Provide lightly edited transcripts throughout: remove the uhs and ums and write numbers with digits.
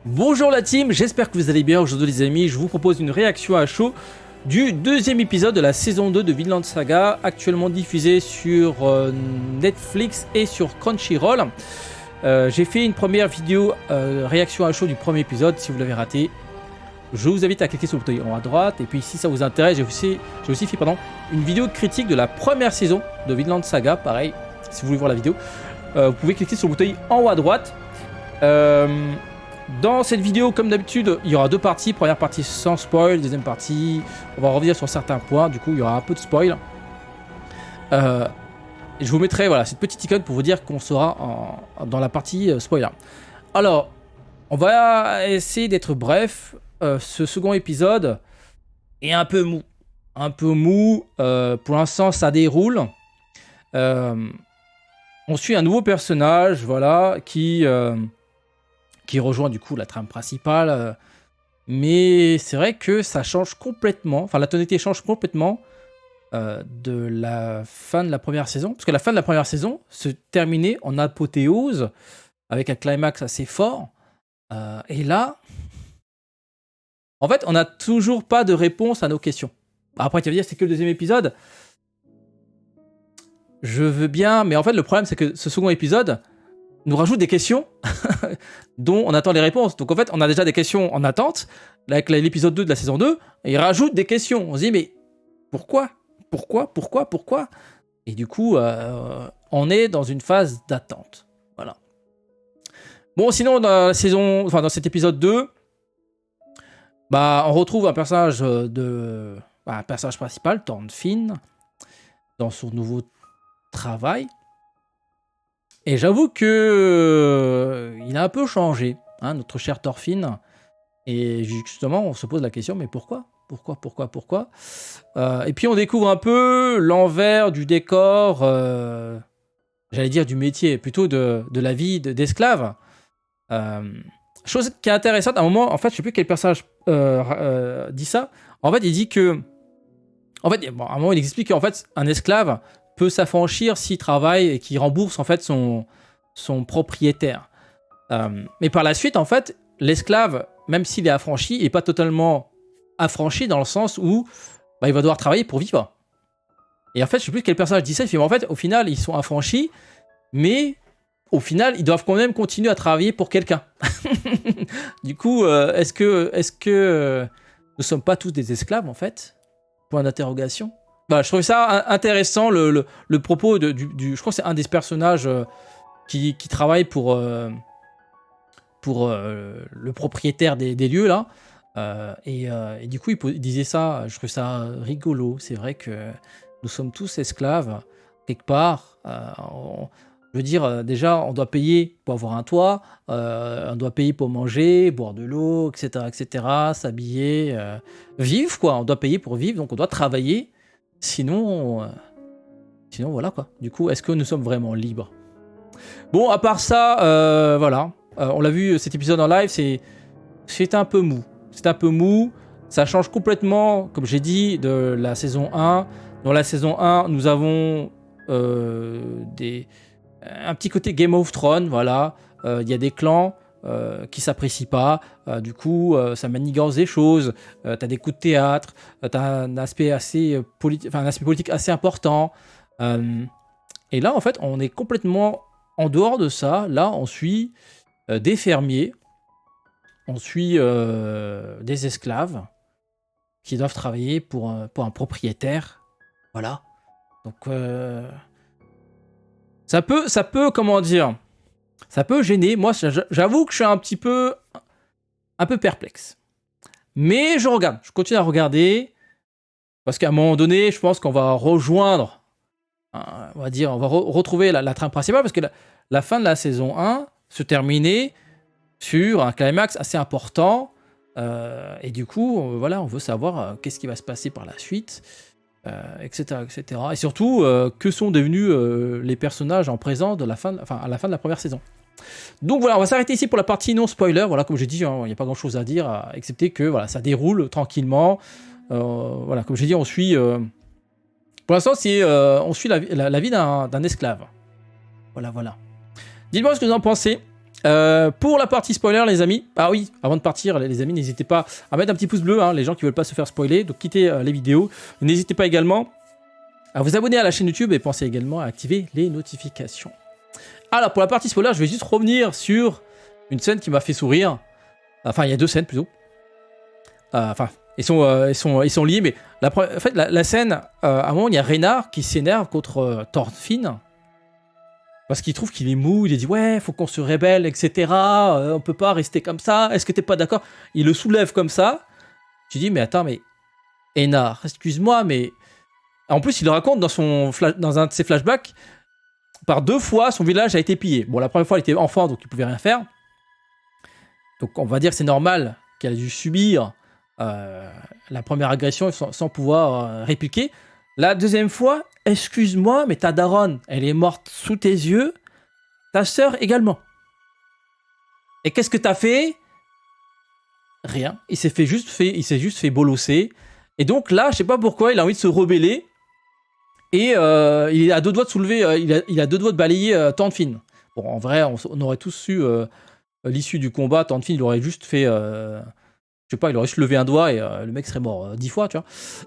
Bonjour la team, j'espère que vous allez bien. Aujourd'hui les amis, je vous propose une réaction à chaud du deuxième épisode de la saison 2 de Vinland Saga, actuellement diffusé sur Netflix et sur Crunchyroll. J'ai fait une première vidéo réaction à chaud du premier épisode. Si vous l'avez raté, je vous invite à cliquer sur le bouton en haut à droite. Et puis si ça vous intéresse, j'ai aussi fait une vidéo critique de la première saison de Vinland Saga. Pareil, si vous voulez voir la vidéo, vous pouvez cliquer sur le bouton en haut à droite. Dans cette vidéo, comme d'habitude, il y aura deux parties. Première partie sans spoil, deuxième partie, on va revenir sur certains points. Du coup, il y aura un peu de spoil. Je vous mettrai cette petite icône pour vous dire qu'on sera dans la partie spoiler. Alors, on va essayer d'être bref. Ce second épisode est un peu mou. Pour l'instant, ça déroule. On suit un nouveau personnage, qui rejoint du coup la trame principale. Mais c'est vrai que ça change complètement, enfin la tonalité change complètement de la fin de la première saison. Parce que la fin de la première saison se terminait en apothéose, avec un climax assez fort. Et là, en fait, on n'a toujours pas de réponse à nos questions. Après, tu vas dire, c'est que le deuxième épisode. Je veux bien, mais en fait, le problème, c'est que ce second épisode nous rajoute des questions dont on attend les réponses. Donc en fait, on a déjà des questions en attente, avec l'épisode 2 de la saison 2, et il rajoute des questions. On se dit, mais pourquoi ? Et du coup, on est dans une phase d'attente. Voilà. Bon, sinon, dans cet épisode 2, on retrouve un personnage un personnage principal, Thorfinn, dans son nouveau travail. Et j'avoue que il a un peu changé, notre cher Thorfinn. Et justement, on se pose la question, mais pourquoi ? Et puis on découvre un peu l'envers du décor, j'allais dire du métier, plutôt de la vie d'esclave. Chose qui est intéressante, à un moment, en fait, je sais plus quel personnage dit ça. En fait, il dit que... à un moment, il explique qu'en fait, un esclave peut s'affranchir s'il travaille et qu'il rembourse en fait son propriétaire. Mais par la suite, en fait, l'esclave, même s'il est affranchi, n'est pas totalement affranchi dans le sens où il va devoir travailler pour vivre. Et en fait, je sais plus quel personnage dit ça. Il fait, mais en fait, au final, ils sont affranchis, mais au final, ils doivent quand même continuer à travailler pour quelqu'un. Du coup, est-ce que nous sommes pas tous des esclaves en fait ? Point d'interrogation. Je trouvais ça intéressant, le propos je crois que c'est un des personnages qui travaille pour le propriétaire des lieux là. Et du coup, il disait ça, je trouvais ça rigolo. C'est vrai que nous sommes tous esclaves, quelque part. Je veux dire, déjà, on doit payer pour avoir un toit, on doit payer pour manger, boire de l'eau, etc., s'habiller, vivre, quoi. On doit payer pour vivre, donc on doit travailler. Sinon, voilà quoi. Du coup, est-ce que nous sommes vraiment libres ? Bon, à part ça, on l'a vu, cet épisode en live, c'est un peu mou. Ça change complètement, comme j'ai dit, de la saison 1. Dans la saison 1, nous avons un petit côté Game of Thrones, voilà. Il y a des clans qui s'apprécient pas, du coup ça manigance des choses, t'as des coups de théâtre, t'as un aspect politique assez important, et là en fait on est complètement en dehors de ça. Là on suit des fermiers, on suit des esclaves qui doivent travailler pour un propriétaire, voilà. Donc ça peut comment dire, ça peut gêner. Moi, j'avoue que je suis un peu perplexe. Mais je continue à regarder. Parce qu'à un moment donné, je pense qu'on va rejoindre, on va retrouver la trame principale. Parce que la fin de la saison 1 se terminait sur un climax assez important. Et du coup, on veut savoir qu'est-ce qui va se passer par la suite, etc. Et surtout, que sont devenus les personnages en présent à la fin de la première saison. Donc voilà, on va s'arrêter ici pour la partie non spoiler. Voilà, comme j'ai dit, il n'y a pas grand chose à dire, excepté que ça déroule tranquillement. Comme j'ai dit, on suit. Pour l'instant, on suit la vie d'un esclave. Voilà. Dites-moi ce que vous en pensez. Pour la partie spoiler, les amis. Ah oui, avant de partir, les amis, n'hésitez pas à mettre un petit pouce bleu, hein, les gens qui veulent pas se faire spoiler. Donc quittez les vidéos. N'hésitez pas également à vous abonner à la chaîne YouTube et pensez également à activer les notifications. Alors pour la partie spoiler, je vais juste revenir sur une scène qui m'a fait sourire. Enfin, il y a deux scènes plutôt. Enfin, ils sont liés, mais en fait, la scène, à un moment, il y a Reynard qui s'énerve contre Thorfinn. Parce qu'il trouve qu'il est mou, il a dit ouais, faut qu'on se rébelle, etc. On peut pas rester comme ça, est-ce que t'es pas d'accord? Il le soulève comme ça. Tu dis mais attends, mais Einar, excuse-moi, mais... En plus, il le raconte dans un de ses flashbacks, par 2 fois, son village a été pillé. Bon, la première fois, il était enfant, donc il pouvait rien faire. Donc on va dire que c'est normal qu'elle a dû subir la première agression sans pouvoir répliquer. La deuxième fois, excuse-moi, mais ta daronne, elle est morte sous tes yeux. Ta sœur également. Et qu'est-ce que t'as fait? Rien. Il s'est juste fait bolosser. Et donc là, je sais pas pourquoi, il a envie de se rebeller. Et il a 2 doigts de soulever, il a 2 doigts de balayer Thorfinn. Bon, en vrai, on aurait tous su l'issue du combat. Thorfinn, il aurait juste fait... je sais pas, il aurait juste levé un doigt et le mec serait mort 10 fois, tu vois.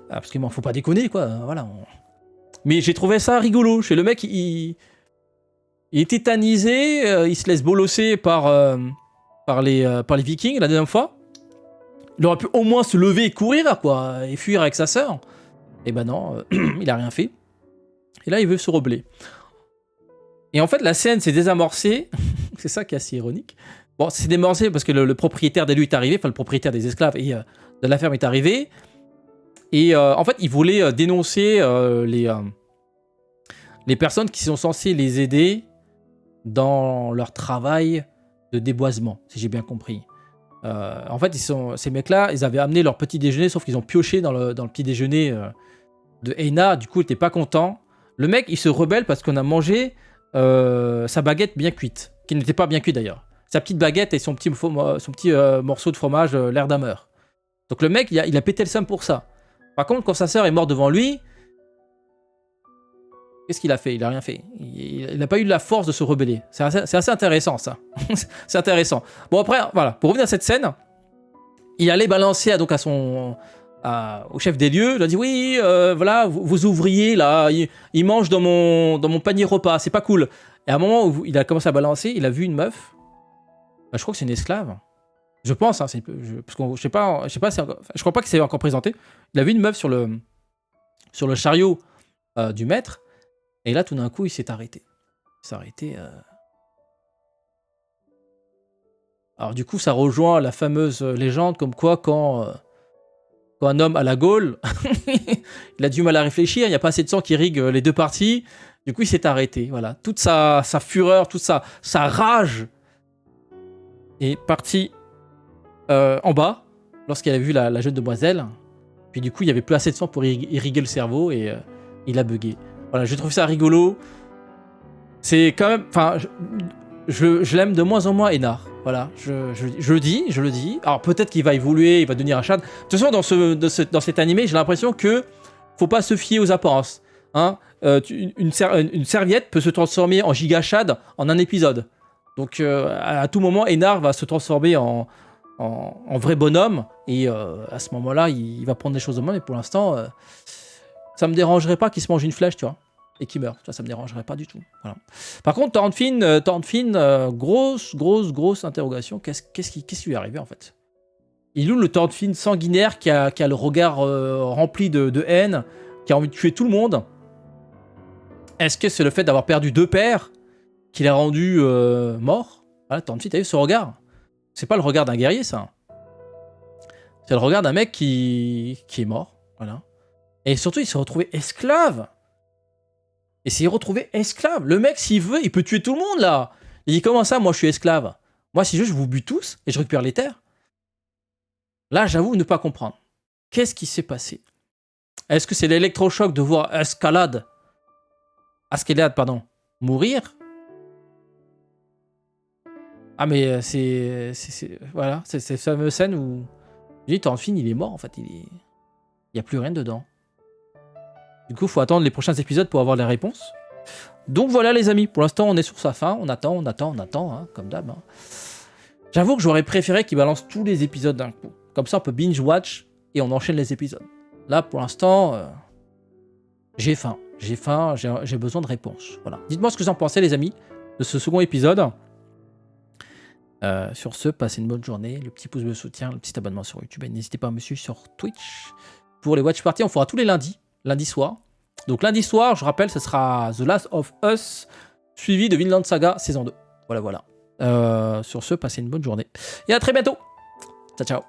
Parce qu'il faut pas déconner, quoi. Voilà. Mais j'ai trouvé ça rigolo. Chez le mec, il est tétanisé, il se laisse bolosser par les Vikings la deuxième fois. Il aurait pu au moins se lever et courir, quoi, et fuir avec sa sœur. Et ben non, il a rien fait. Et là, il veut se rebeller. Et en fait, la scène s'est désamorcée. C'est ça qui est assez ironique. Bon, c'est désamorcé parce que le propriétaire des lieux est arrivé, enfin le propriétaire des esclaves et de la ferme est arrivé. Et en fait, il voulait dénoncer les personnes qui sont censées les aider dans leur travail de déboisement, si j'ai bien compris. En fait, ces mecs-là, ils avaient amené leur petit déjeuner, sauf qu'ils ont pioché dans le petit déjeuner de Einar. Du coup, il était pas content. Le mec, il se rebelle parce qu'on a mangé sa baguette bien cuite, qui n'était pas bien cuite d'ailleurs. Sa petite baguette et son petit morceau de fromage l'Erdammer. Donc le mec, il a pété le seum pour ça. Par contre, quand sa sœur est morte devant lui, qu'est-ce qu'il a fait? Il a rien fait. Il n'a pas eu la force de se rebeller. C'est assez intéressant, ça. C'est intéressant. Bon, après, voilà. Pour revenir à cette scène, il allait balancer au chef des lieux. Il a dit oui, voilà, vos ouvriers, là, ils mangent dans mon panier repas. C'est pas cool. Et à un moment où il a commencé à balancer, il a vu une meuf. Je crois que c'est une esclave. Je pense, hein, parce que je sais pas, je crois pas que c'est encore présenté. Il a vu une meuf sur le chariot du maître. Et là, tout d'un coup, il s'est arrêté. Il s'est arrêté. Alors, du coup, ça rejoint la fameuse légende comme quoi, quand un homme a la Gaule, il a du mal à réfléchir, il n'y a pas assez de sang qui irrigue les 2 parties. Du coup, il s'est arrêté. Voilà. Toute sa fureur, toute sa rage est partie en bas lorsqu'il a vu la jeune demoiselle. Puis, du coup, il n'y avait plus assez de sang pour irriguer le cerveau et il a bugué. Voilà, je trouve ça rigolo. C'est quand même... Enfin, je l'aime de moins en moins, Einar. Voilà, je le dis. Alors peut-être qu'il va évoluer, il va devenir un Shad. De toute façon, dans cet animé, j'ai l'impression que faut pas se fier aux apparences. Hein, une serviette peut se transformer en Giga Shad en un épisode. Donc à tout moment, Einar va se transformer en vrai bonhomme. Et à ce moment-là, il va prendre des choses en main. Mais pour l'instant... ça me dérangerait pas qu'il se mange une flèche, tu vois, et qu'il meure. Ça me dérangerait pas du tout. Voilà. Par contre, Thorfinn, grosse interrogation. Qu'est-ce qui lui est arrivé, en fait? Il est où le Thorfinn sanguinaire qui a le regard rempli de haine, qui a envie de tuer tout le monde? Est-ce que c'est le fait d'avoir perdu 2 pères qui l'a rendu mort? Voilà, Thorfinn, t'as vu ce regard? C'est pas le regard d'un guerrier, ça. C'est le regard d'un mec qui est mort. Voilà. Et surtout, il s'est retrouvé esclave. Et s'est retrouvé esclave. Le mec, s'il veut, il peut tuer tout le monde, là. Il dit, comment ça, moi, je suis esclave? Moi, si je vous bute tous et je récupère les terres. Là, j'avoue ne pas comprendre. Qu'est-ce qui s'est passé? Est-ce que c'est l'électrochoc de voir Askeladd, mourir? Ah, mais voilà, c'est cette fameuse scène où... Je dis, Thorfinn, il est mort, en fait. Il n'y a plus rien dedans. Du coup, il faut attendre les prochains épisodes pour avoir les réponses. Donc voilà les amis, pour l'instant on est sur sa fin, on attend, hein, comme d'hab. Hein. J'avoue que j'aurais préféré qu'il balance tous les épisodes d'un coup. Comme ça on peut binge-watch et on enchaîne les épisodes. Là pour l'instant, j'ai faim, j'ai besoin de réponses. Voilà. Dites-moi ce que vous en pensez les amis de ce second épisode. Sur ce, passez une bonne journée, le petit pouce bleu soutien, le petit abonnement sur YouTube et n'hésitez pas à me suivre sur Twitch. Pour les watch parties, on fera tous les lundis, lundi soir. Donc lundi soir, je rappelle, ce sera The Last of Us, suivi de Vinland Saga saison 2. Voilà. Sur ce, passez une bonne journée. Et à très bientôt. Ciao, ciao.